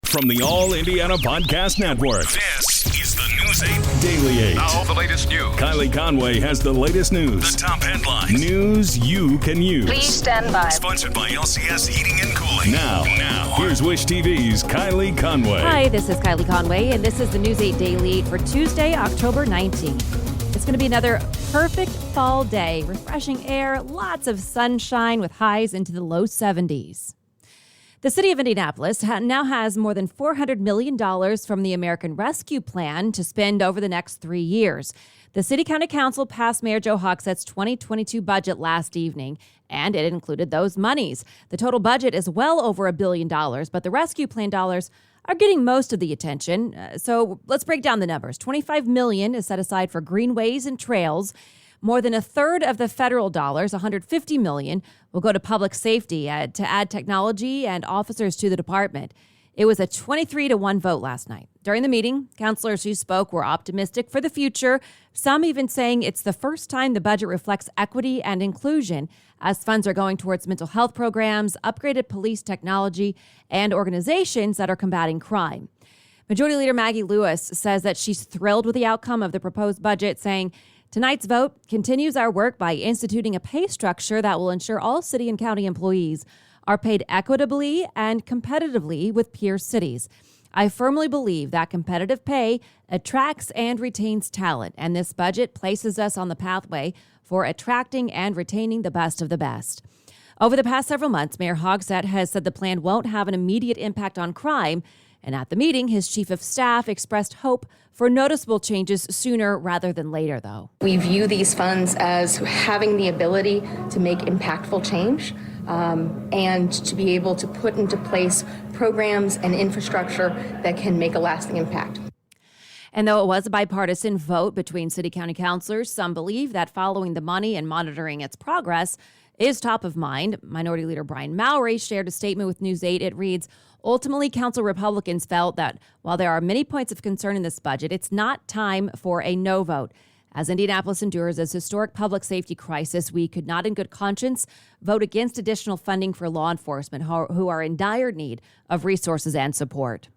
From the All Indiana Podcast Network, this is the News 8 Daily 8. Now, the latest news. Kylie Conway has the latest news. The top headlines. News you can use. Please stand by. Sponsored by LCS Heating and Cooling. Now, here's Wish TV's Kylie Conway. Hi, this is Kylie Conway, and this is the News 8 Daily 8 for Tuesday, October 19th. It's going to be another perfect fall day. Refreshing air, lots of sunshine with highs into the low 70s. The city of Indianapolis now has more than $400 million from the American Rescue Plan to spend over the next 3 years. The City-County Council passed Mayor Joe Hochstadt's 2022 budget last evening, and it included those monies. The total budget is well over $1 billion, but the Rescue Plan dollars are getting most of the attention. So let's break down the numbers. $25 million is set aside for greenways and trails. More than a third of the federal dollars, $150 million, will go to public safety to add technology and officers to the department. It was a 23-1 vote last night. During the meeting, councilors who spoke were optimistic for the future, some even saying it's the first time the budget reflects equity and inclusion, as funds are going towards mental health programs, upgraded police technology, and organizations that are combating crime. Majority Leader Maggie Lewis says that she's thrilled with the outcome of the proposed budget, saying, "Tonight's vote continues our work by instituting a pay structure that will ensure all city and county employees are paid equitably and competitively with peer cities. I firmly believe that competitive pay attracts and retains talent, and this budget places us on the pathway for attracting and retaining the best of the best." Over the past several months, Mayor Hochstadt has said the plan won't have an immediate impact on crime, and at the meeting, his chief of staff expressed hope for noticeable changes sooner rather than later, though. We view these funds as having the ability to make impactful change and to be able to put into place programs and infrastructure that can make a lasting impact. And though it was a bipartisan vote between city-county councilors, some believe that following the money and monitoring its progress is top of mind. Minority Leader Brian Mowry shared a statement with News 8. It reads, "Ultimately, Council Republicans felt that while there are many points of concern in this budget, it's not time for a no vote. As Indianapolis endures this historic public safety crisis, we could not in good conscience vote against additional funding for law enforcement who are in dire need of resources and support."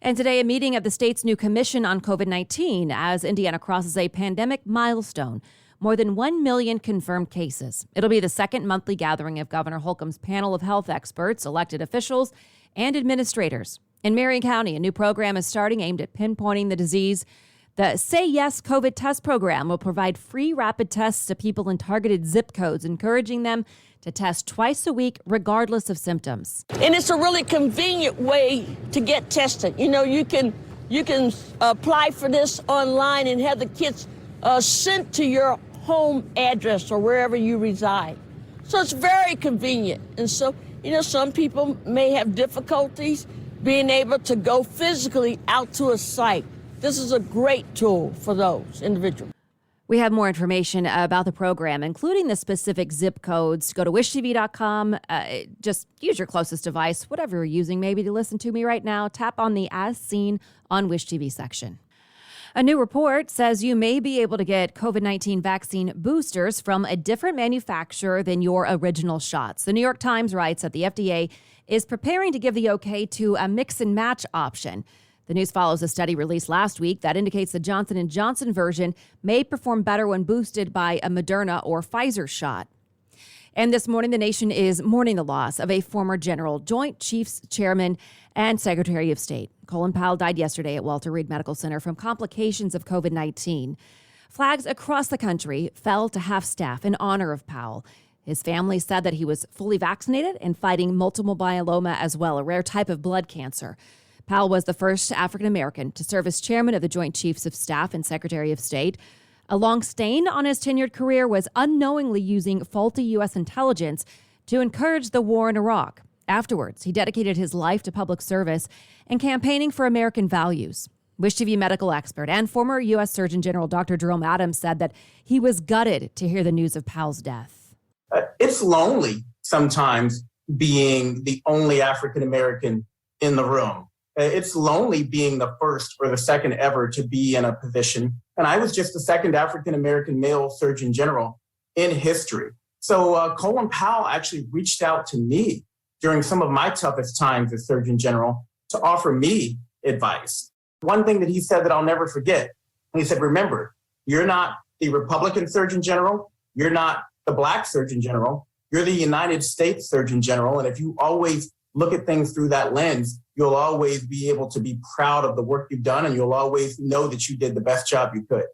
And today, a meeting of the state's new commission on COVID-19 as Indiana crosses a pandemic milestone. More than 1 million confirmed cases. It'll be the second monthly gathering of Governor Holcomb's panel of health experts, elected officials, and administrators. In Marion County, a new program is starting aimed at pinpointing the disease. The Say Yes COVID test program will provide free rapid tests to people in targeted zip codes, encouraging them to test twice a week regardless of symptoms. And it's a really convenient way to get tested. You know, you can apply for this online and have the kits sent to your home address or wherever you reside. So it's very convenient. And so, you know, some people may have difficulties being able to go physically out to a site. This is a great tool for those individuals. We have more information about the program, including the specific zip codes. Go to wishtv.com. Just use your closest device, whatever you're using maybe to listen to me right now. Tap on the As Seen on Wish TV section. A new report says you may be able to get COVID-19 vaccine boosters from a different manufacturer than your original shots. The New York Times writes that the FDA is preparing to give the okay to a mix and match option. The news follows a study released last week that indicates the Johnson & Johnson version may perform better when boosted by a Moderna or Pfizer shot. And this morning, the nation is mourning the loss of a former General Joint Chiefs Chairman and Secretary of State. Colin Powell died yesterday at Walter Reed Medical Center from complications of COVID-19. Flags across the country fell to half-staff in honor of Powell. His family said that he was fully vaccinated and fighting multiple myeloma as well, a rare type of blood cancer. Powell was the first African-American to serve as chairman of the Joint Chiefs of Staff and Secretary of State. A long stain on his tenured career was unknowingly using faulty U.S. intelligence to encourage the war in Iraq. Afterwards, he dedicated his life to public service and campaigning for American values. Wish TV medical expert and former U.S. Surgeon General Dr. Jerome Adams said that he was gutted to hear the news of Powell's death. It's lonely sometimes being the only African-American in the room. It's lonely being the first or the second ever to be in a position. And I was just the second African-American male Surgeon General in history. So Colin Powell actually reached out to me during some of my toughest times as Surgeon General to offer me advice. One thing that he said that I'll never forget, he said, remember, you're not the Republican Surgeon General, you're not the Black Surgeon General, you're the United States Surgeon General. And if you always look at things through that lens, you'll always be able to be proud of the work you've done, and you'll always know that you did the best job you could.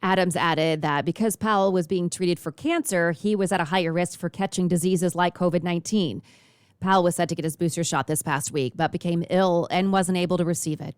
Adams added that because Powell was being treated for cancer, he was at a higher risk for catching diseases like COVID-19. Powell was set to get his booster shot this past week, but became ill and wasn't able to receive it.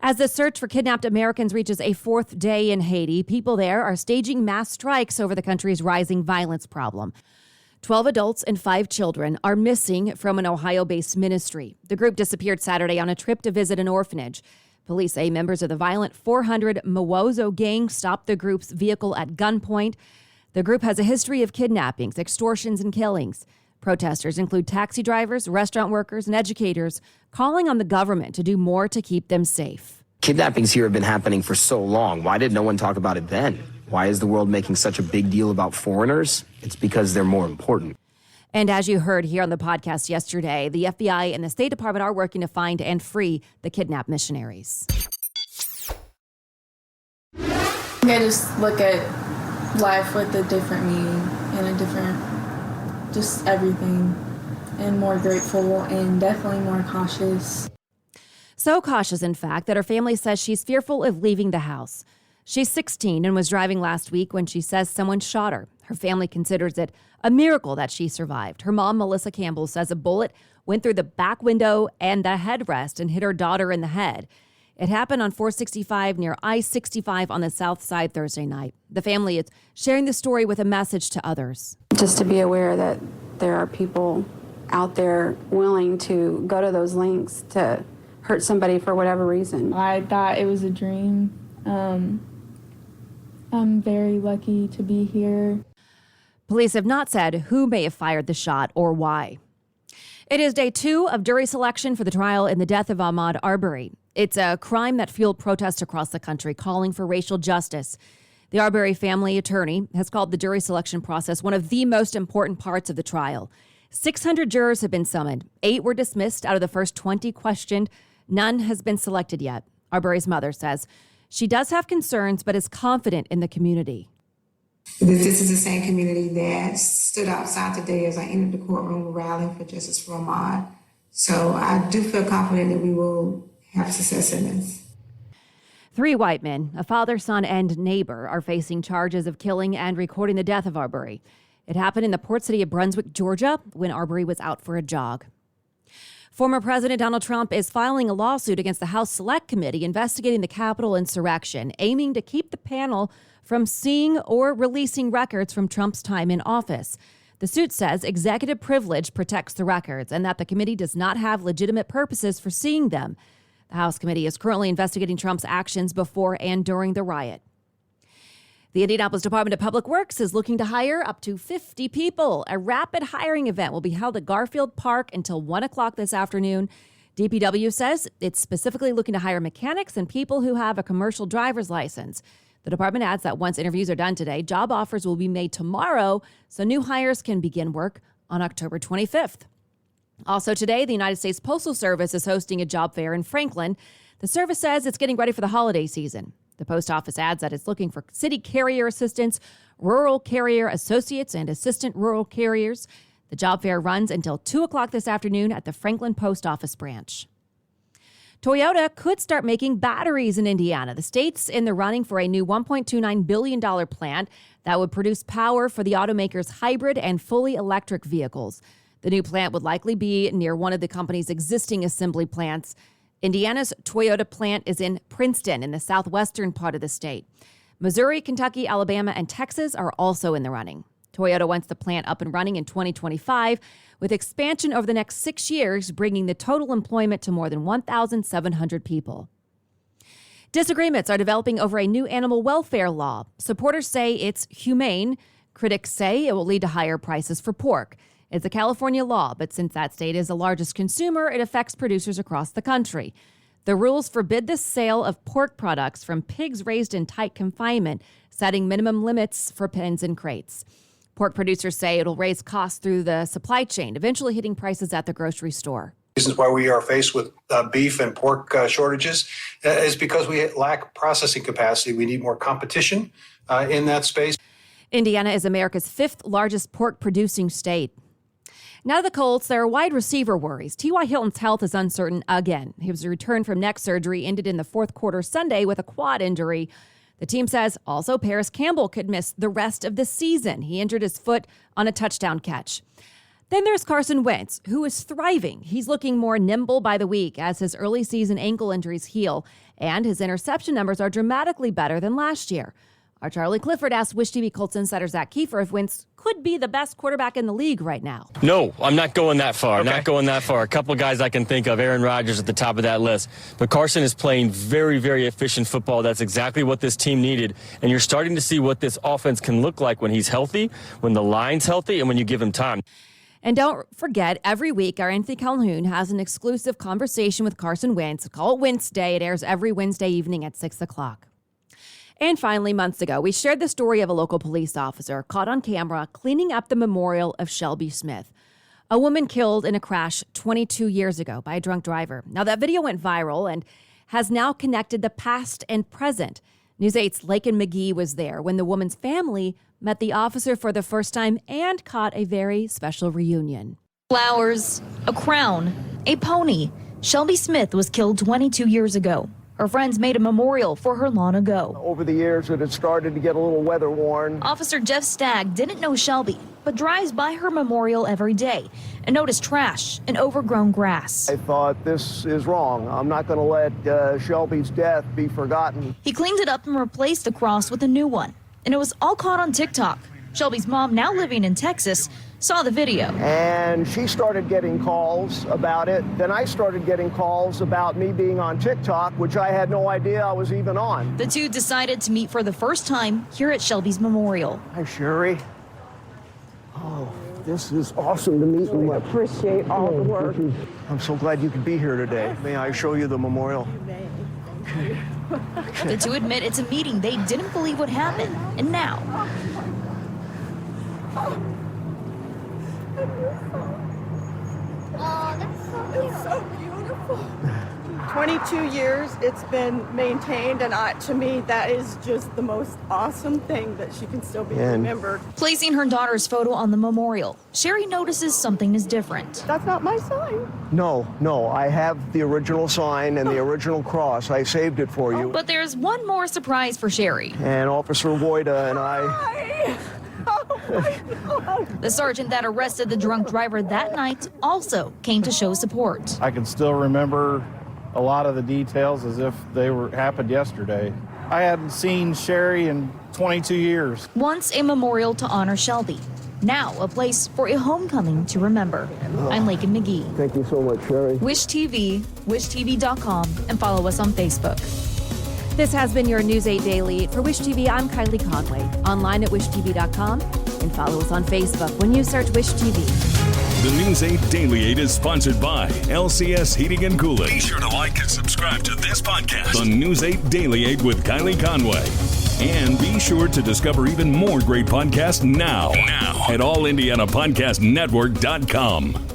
As the search for kidnapped Americans reaches a fourth day in Haiti, people there are staging mass strikes over the country's rising violence problem. 12 adults and 5 children are missing from an Ohio-based ministry. The group disappeared Saturday on a trip to visit an orphanage. Police say members of the violent 400 Mawozo gang stopped the group's vehicle at gunpoint. The group has a history of kidnappings, extortions, and killings. Protesters include taxi drivers, restaurant workers, and educators, calling on the government to do more to keep them safe. Kidnappings here have been happening for so long. Why did no one talk about it then? Why is the world making such a big deal about foreigners? It's because they're more important. And as you heard here on the podcast yesterday, the FBI and the State Department are working to find and free the kidnapped missionaries. I just look at life with a different meaning and a different, just everything, and more grateful and definitely more cautious. So cautious, in fact, that her family says she's fearful of leaving the house. She's 16 and was driving last week when she says someone shot her. Her family considers it a miracle that she survived. Her mom, Melissa Campbell, says a bullet went through the back window and the headrest and hit her daughter in the head. It happened on 465 near I-65 on the south side Thursday night. The family is sharing the story with a message to others. Just to be aware that there are people out there willing to go to those lengths to hurt somebody for whatever reason. I thought it was a dream. I'm very lucky to be here. Police have not said who may have fired the shot or why. It is day 2 of jury selection for the trial in the death of Ahmaud Arbery. It's a crime that fueled protests across the country calling for racial justice. The Arbery family attorney has called the jury selection process one of the most important parts of the trial. 600 jurors have been summoned. 8 were dismissed out of the first 20 questioned. None has been selected yet. Arbery's mother says she does have concerns, but is confident in the community. This is the same community that stood outside today as I entered the courtroom rallying for justice for Ahmaud. So I do feel confident that we will have success in this. 3 white men, a father, son, and neighbor, are facing charges of killing and recording the death of Arbery. It happened in the port city of Brunswick, Georgia, when Arbery was out for a jog. Former President Donald Trump is filing a lawsuit against the House Select Committee investigating the Capitol insurrection, aiming to keep the panel from seeing or releasing records from Trump's time in office. The suit says executive privilege protects the records and that the committee does not have legitimate purposes for seeing them. The House committee is currently investigating Trump's actions before and during the riot. The Indianapolis Department of Public Works is looking to hire up to 50 people. A rapid hiring event will be held at Garfield Park until 1 o'clock this afternoon. DPW says it's specifically looking to hire mechanics and people who have a commercial driver's license. The department adds that once interviews are done today, job offers will be made tomorrow, so new hires can begin work on October 25th. Also today, the United States Postal Service is hosting a job fair in Franklin. The service says it's getting ready for the holiday season. The post office adds that it's looking for city carrier assistants, rural carrier associates, and assistant rural carriers. The job fair runs until 2 o'clock this afternoon at the Franklin Post Office branch. Toyota could start making batteries in Indiana. The state's in the running for a new $1.29 billion plant that would produce power for the automaker's hybrid and fully electric vehicles. The new plant would likely be near one of the company's existing assembly plants. Indiana's Toyota plant is in Princeton in the southwestern part of the state. Missouri, Kentucky, Alabama, and Texas are also in the running. Toyota wants the plant up and running in 2025, with expansion over the next 6 years, bringing the total employment to more than 1,700 people. Disagreements are developing over a new animal welfare law. Supporters say it's humane. Critics say it will lead to higher prices for pork. It's a California law, but since that state is the largest consumer, it affects producers across the country. The rules forbid the sale of pork products from pigs raised in tight confinement, setting minimum limits for pens and crates. Pork producers say it'll raise costs through the supply chain, eventually hitting prices at the grocery store. Reasons why we are faced with beef and pork shortages is because we lack processing capacity. We need more competition in that space. Indiana is America's 5th largest pork producing state. Now to the Colts, there are wide receiver worries. T.Y. Hilton's health is uncertain again. His return from neck surgery ended in the fourth quarter Sunday with a quad injury. The team says also Paris Campbell could miss the rest of the season. He injured his foot on a touchdown catch. Then there's Carson Wentz, who is thriving. He's looking more nimble by the week as his early season ankle injuries heal, and his interception numbers are dramatically better than last year. Our Charlie Clifford asked Wish TV Colts insider Zach Kiefer if Wentz could be the best quarterback in the league right now. No, I'm not going that far. Okay. Not going that far. A couple of guys I can think of, Aaron Rodgers at the top of that list. But Carson is playing very, very efficient football. That's exactly what this team needed. And you're starting to see what this offense can look like when he's healthy, when the line's healthy, and when you give him time. And don't forget, every week, our Anthony Calhoun has an exclusive conversation with Carson Wentz. Call it Wentz Day. It airs every Wednesday evening at 6 o'clock. And finally, months ago, we shared the story of a local police officer caught on camera cleaning up the memorial of Shelby Smith, a woman killed in a crash 22 years ago by a drunk driver. Now, that video went viral and has now connected the past and present. News 8's Lakin McGee was there when the woman's family met the officer for the first time and caught a very special reunion. Flowers, a crown, a pony. Shelby Smith was killed 22 years ago. Her friends made a memorial for her long ago. Over the years, it had started to get a little weather worn. Officer Jeff Stagg didn't know Shelby, but drives by her memorial every day and noticed trash and overgrown grass. I thought, this is wrong. I'm not going to let Shelby's death be forgotten. He cleaned it up and replaced the cross with a new one. And it was all caught on TikTok. Shelby's mom, now living in Texas, saw the video. And she started getting calls about it. Then I started getting calls about me being on TikTok, which I had no idea I was even on. The two decided to meet for the first time here at Shelby's memorial. Hi, Sherry. Oh, this is awesome to meet you. I appreciate all the work. I'm so glad you could be here today. May I show you the memorial? Okay. The two admit it's a meeting they didn't believe would happen. And now, oh, that's so cute. It's so beautiful. 22 years it's been maintained, and to me, that is just the most awesome thing that she can still be remembered. Placing her daughter's photo on the memorial, Sherry notices something is different. That's not my sign. No, I have the original sign and the original cross. I saved it for you. But there's one more surprise for Sherry. And Officer Voida and I... The sergeant that arrested the drunk driver that night also came to show support. I can still remember a lot of the details as if they happened yesterday. I hadn't seen Sherry in 22 years. Once a memorial to honor Shelby, now a place for a homecoming to remember. I'm Lakin McGee. Thank you so much, Sherry. Wish TV, wishtv.com, and follow us on Facebook. This has been your News 8 Daily. For Wish TV, I'm Kylie Conway. Online at wishtv.com and follow us on Facebook when you search Wish TV. The News 8 Daily 8 is sponsored by LCS Heating and Cooling. Be sure to like and subscribe to this podcast, The News 8 Daily 8 with Kylie Conway. And be sure to discover even more great podcasts now at allindianapodcastnetwork.com.